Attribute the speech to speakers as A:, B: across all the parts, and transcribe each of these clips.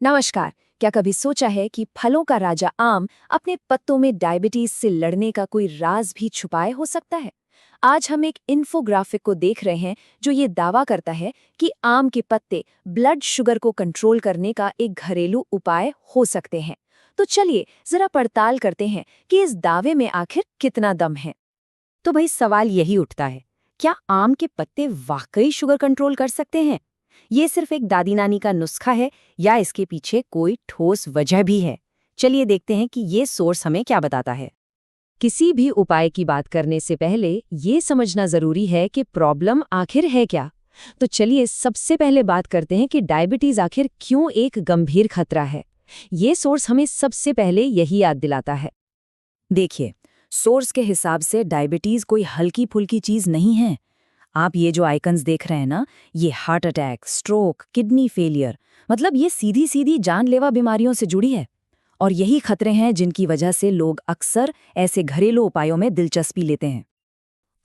A: नमस्कार। क्या कभी सोचा है कि फलों का राजा आम अपने पत्तों में डायबिटीज से लड़ने का कोई राज भी छुपाए हो सकता है? आज हम एक इन्फोग्राफिक को देख रहे हैं जो ये दावा करता है कि आम के पत्ते ब्लड शुगर को कंट्रोल करने का एक घरेलू उपाय हो सकते हैं। तो चलिए जरा पड़ताल करते हैं कि इस दावे में आखिर कितना दम है।
B: तो भाई सवाल यही उठता है, क्या आम के पत्ते वाकई शुगर कंट्रोल कर सकते हैं? ये सिर्फ एक दादी नानी का नुस्खा है या इसके पीछे कोई ठोस वजह भी है? चलिए देखते हैं कि ये सोर्स हमें क्या बताता है। किसी भी उपाय की बात करने से पहले ये समझना जरूरी है कि प्रॉब्लम आखिर है क्या। तो चलिए सबसे पहले बात करते हैं कि डायबिटीज आखिर क्यों एक गंभीर खतरा है। ये सोर्स हमें सबसे पहले यही याद दिलाता है। देखिए, सोर्स के हिसाब से डायबिटीज कोई हल्की फुल्की चीज नहीं है। आप ये जो आइकन्स देख रहे हैं ना, ये heart attack, stroke, kidney failure, मतलब ये सीधी सीधी जानलेवा बीमारियों से जुड़ी है। और यही खतरे हैं जिनकी वजह से लोग अक्सर ऐसे घरेलू उपायों में दिलचस्पी लेते हैं।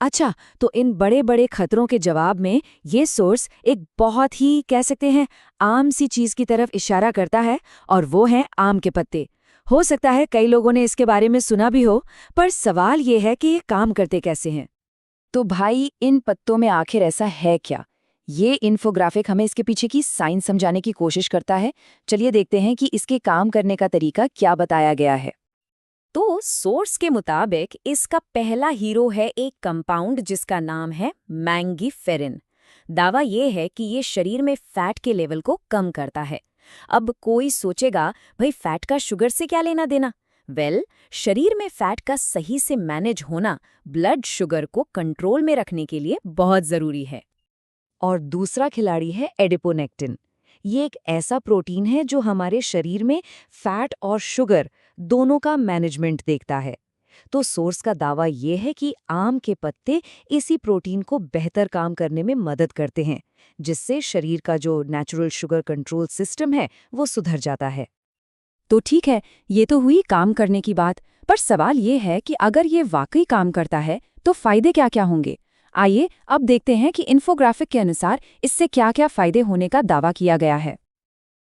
B: अच्छा, तो इन बड़े बड़े खतरों के जवाब में ये सोर्स एक बहुत ही कह सकते हैं आम सी चीज की तरफ इशारा करता है, और वो है आम के पत्ते। हो सकता है कई लोगों ने इसके बारे में सुना भी हो, पर सवाल ये है कि ये काम करते कैसे हैं।
A: तो भाई इन पत्तों में आखिर ऐसा है क्या? ये इन्फोग्राफिक हमें इसके पीछे की साइंस समझाने की कोशिश करता है। चलिए देखते हैं कि इसके काम करने का तरीका क्या बताया गया है।
B: तो सोर्स के मुताबिक इसका पहला हीरो है एक कंपाउंड जिसका नाम है मैंगीफेरिन। दावा ये है कि ये शरीर में फैट के लेवल को कम करता है। अब कोई सोचेगा, भाई फैट का शुगर से क्या लेना देना? शरीर में फैट का सही से मैनेज होना ब्लड शुगर को कंट्रोल में रखने के लिए बहुत जरूरी है। और दूसरा खिलाड़ी है एडिपोनेक्टिन। ये एक ऐसा प्रोटीन है जो हमारे शरीर में फैट और शुगर दोनों का मैनेजमेंट देखता है। तो सोर्स का दावा ये है कि आम के पत्ते इसी प्रोटीन को बेहतर काम करने में मदद करते हैं, जिससे शरीर का जो नेचुरल शुगर कंट्रोल सिस्टम है वो सुधर जाता है। तो ठीक है, ये तो हुई काम करने की बात, पर सवाल ये है कि अगर ये वाकई काम करता है तो फायदे क्या क्या होंगे। आइए अब देखते हैं कि इन्फोग्राफिक के अनुसार इससे क्या क्या फायदे होने का दावा किया गया है।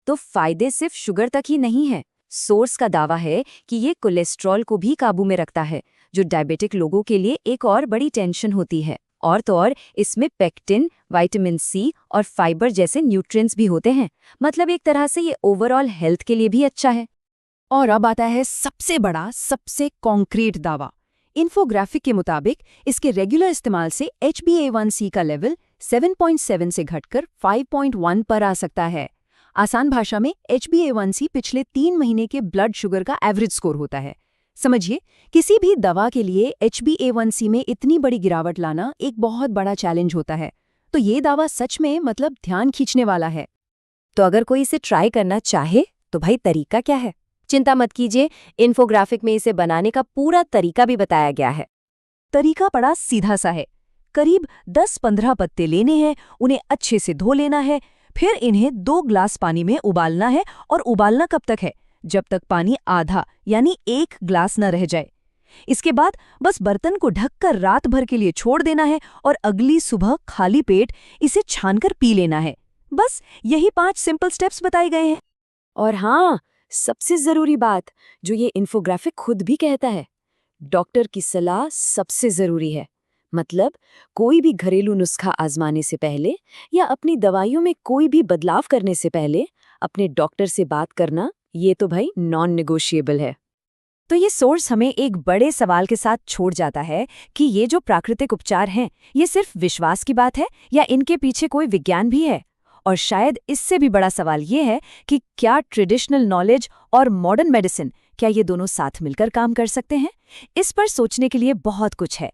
B: तो फायदे सिर्फ शुगर तक ही नहीं है। सोर्स का दावा है कि ये कोलेस्ट्रॉल को भी काबू में रखता है, जो डायबिटिक लोगों के लिए एक और बड़ी टेंशन होती है। और तो और इसमें पेक्टिन, विटामिन सी और फाइबर जैसे न्यूट्रिएंट्स भी होते हैं। मतलब एक तरह से ये ओवरऑल हेल्थ के लिए भी अच्छा है। और अब आता है सबसे बड़ा, सबसे कॉन्क्रीट दावा। इन्फोग्राफिक के मुताबिक इसके रेगुलर इस्तेमाल से HbA1c का लेवल 7.7 से घटकर 5.1 पर आ सकता है। आसान भाषा में HbA1c पिछले 3 महीने के ब्लड शुगर का एवरेज स्कोर होता है। समझिए, किसी भी दवा के लिए HbA1c में इतनी बड़ी गिरावट लाना एक बहुत बड़ा चैलेंज होता है। तो ये दावा सच में मतलब ध्यान खींचने वाला है। तो अगर कोई इसे ट्राई करना चाहे तो भाई तरीका क्या है? चिंता मत कीजिए, इन्फोग्राफिक में इसे बनाने का पूरा तरीका भी बताया गया है। तरीका बड़ा सीधा सा है। करीब 10-15 पत्ते लेने हैं, उन्हें अच्छे से धो लेना है, फिर इन्हें 2 ग्लास पानी में उबालना है। और उबालना कब तक है? जब तक पानी आधा यानी 1 ग्लास न रह जाए। इसके बाद बस बर्तन को ढककर रात भर के लिए छोड़ देना है और अगली सुबह खाली पेट इसे छानकर पी लेना है। बस यही 5 सिंपल स्टेप्स बताए गए हैं।
A: और हाँ, सबसे जरूरी बात जो ये इन्फोग्राफिक खुद भी कहता है, डॉक्टर की सलाह सबसे जरूरी है। मतलब कोई भी घरेलू नुस्खा आजमाने से पहले या अपनी दवाइयों में कोई भी बदलाव करने से पहले अपने डॉक्टर से बात करना, ये तो भाई नॉन नेगोशिएबल है।
B: तो ये सोर्स हमें एक बड़े सवाल के साथ छोड़ जाता है कि ये जो प्राकृतिक उपचार हैं, ये सिर्फ विश्वास की बात है या इनके पीछे कोई विज्ञान भी है। और शायद इससे भी बड़ा सवाल ये है कि क्या ट्रेडिशनल नॉलेज और मॉडर्न मेडिसिन, क्या ये दोनों साथ मिलकर काम कर सकते हैं? इस पर सोचने के लिए बहुत कुछ है।